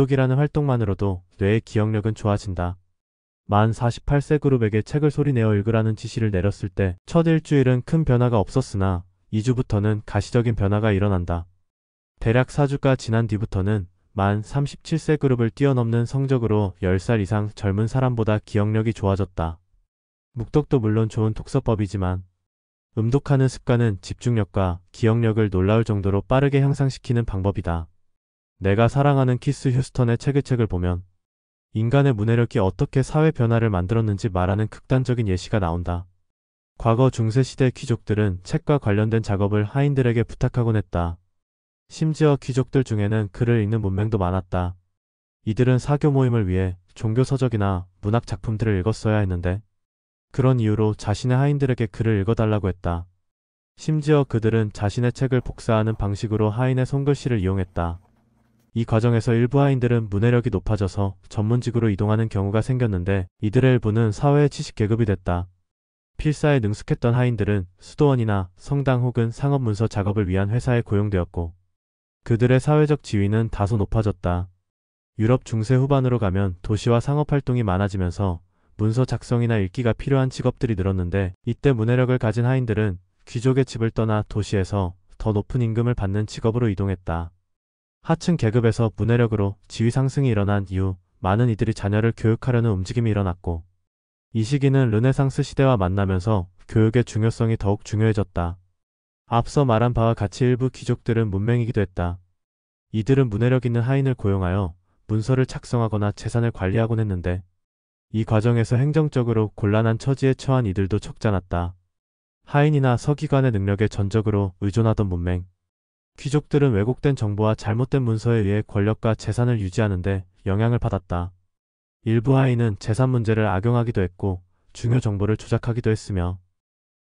음독이라는 활동만으로도 뇌의 기억력은 좋아진다. 만 48세 그룹에게 책을 소리내어 읽으라는 지시를 내렸을 때 첫 일주일은 큰 변화가 없었으나 2주부터는 가시적인 변화가 일어난다. 대략 4주가 지난 뒤부터는 만 37세 그룹을 뛰어넘는 성적으로 10살 이상 젊은 사람보다 기억력이 좋아졌다. 묵독도 물론 좋은 독서법이지만 음독하는 습관은 집중력과 기억력을 놀라울 정도로 빠르게 향상시키는 방법이다. 내가 사랑하는 키스 휴스턴의 책을 보면 인간의 문해력이 어떻게 사회 변화를 만들었는지 말하는 극단적인 예시가 나온다. 과거 중세시대 귀족들은 책과 관련된 작업을 하인들에게 부탁하곤 했다. 심지어 귀족들 중에는 글을 읽는 문맹도 많았다. 이들은 사교 모임을 위해 종교 서적이나 문학 작품들을 읽었어야 했는데 그런 이유로 자신의 하인들에게 글을 읽어달라고 했다. 심지어 그들은 자신의 책을 복사하는 방식으로 하인의 손글씨를 이용했다. 이 과정에서 일부 하인들은 문해력이 높아져서 전문직으로 이동하는 경우가 생겼는데 이들의 일부는 사회의 지식 계급이 됐다. 필사에 능숙했던 하인들은 수도원이나 성당 혹은 상업문서 작업을 위한 회사에 고용되었고 그들의 사회적 지위는 다소 높아졌다. 유럽 중세 후반으로 가면 도시와 상업활동이 많아지면서 문서 작성이나 읽기가 필요한 직업들이 늘었는데 이때 문해력을 가진 하인들은 귀족의 집을 떠나 도시에서 더 높은 임금을 받는 직업으로 이동했다. 하층 계급에서 문해력으로 지위 상승이 일어난 이후 많은 이들이 자녀를 교육하려는 움직임이 일어났고 이 시기는 르네상스 시대와 만나면서 교육의 중요성이 더욱 중요해졌다. 앞서 말한 바와 같이 일부 귀족들은 문맹이기도 했다. 이들은 문해력 있는 하인을 고용하여 문서를 작성하거나 재산을 관리하곤 했는데 이 과정에서 행정적으로 곤란한 처지에 처한 이들도 적잖았다. 하인이나 서기관의 능력에 전적으로 의존하던 문맹. 귀족들은 왜곡된 정보와 잘못된 문서에 의해 권력과 재산을 유지하는데 영향을 받았다. 일부 하인은 재산 문제를 악용하기도 했고 중요 정보를 조작하기도 했으며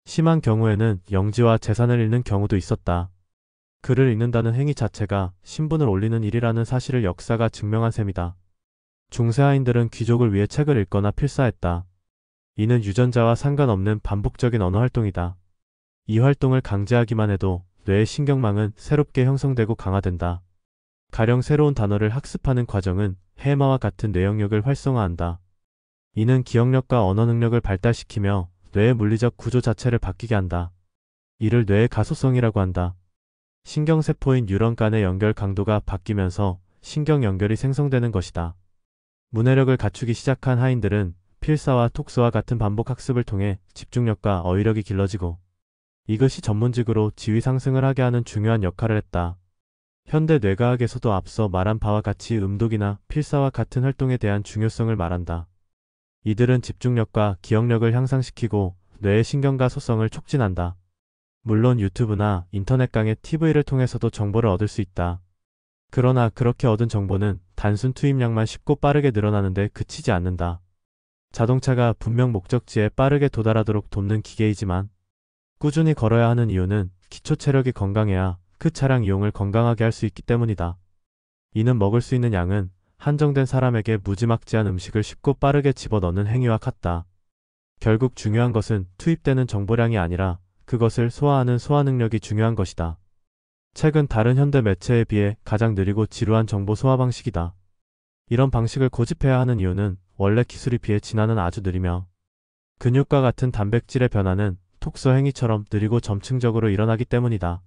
심한 경우에는 영지와 재산을 잃는 경우도 있었다. 글을 읽는다는 행위 자체가 신분을 올리는 일이라는 사실을 역사가 증명한 셈이다. 중세 하인들은 귀족을 위해 책을 읽거나 필사했다. 이는 유전자와 상관없는 반복적인 언어 활동이다. 이 활동을 강제하기만 해도 뇌의 신경망은 새롭게 형성되고 강화된다. 가령 새로운 단어를 학습하는 과정은 해마와 같은 뇌 영역을 활성화한다. 이는 기억력과 언어 능력을 발달시키며 뇌의 물리적 구조 자체를 바뀌게 한다. 이를 뇌의 가소성이라고 한다. 신경세포인 뉴런 간의 연결 강도가 바뀌면서 신경 연결이 생성되는 것이다. 문해력을 갖추기 시작한 하인들은 필사와 톡서와 같은 반복 학습을 통해 집중력과 어휘력이 길러지고 이것이 전문직으로 지위 상승을 하게 하는 중요한 역할을 했다. 현대 뇌과학에서도 앞서 말한 바와 같이 음독이나 필사와 같은 활동에 대한 중요성을 말한다. 이들은 집중력과 기억력을 향상시키고 뇌의 신경과 소성을 촉진한다. 물론 유튜브나 인터넷 강의 TV를 통해서도 정보를 얻을 수 있다. 그러나 그렇게 얻은 정보는 단순 투입량만 쉽고 빠르게 늘어나는데 그치지 않는다. 자동차가 분명 목적지에 빠르게 도달하도록 돕는 기계이지만 꾸준히 걸어야 하는 이유는 기초 체력이 건강해야 그 차량 이용을 건강하게 할 수 있기 때문이다. 이는 먹을 수 있는 양은 한정된 사람에게 무지막지한 음식을 쉽고 빠르게 집어넣는 행위와 같다. 결국 중요한 것은 투입되는 정보량이 아니라 그것을 소화하는 소화 능력이 중요한 것이다. 책은 다른 현대 매체에 비해 가장 느리고 지루한 정보 소화 방식이다. 이런 방식을 고집해야 하는 이유는 원래 기술에 비해 진화는 아주 느리며 근육과 같은 단백질의 변화는 톡서 행위처럼 느리고 점층적으로 일어나기 때문이다.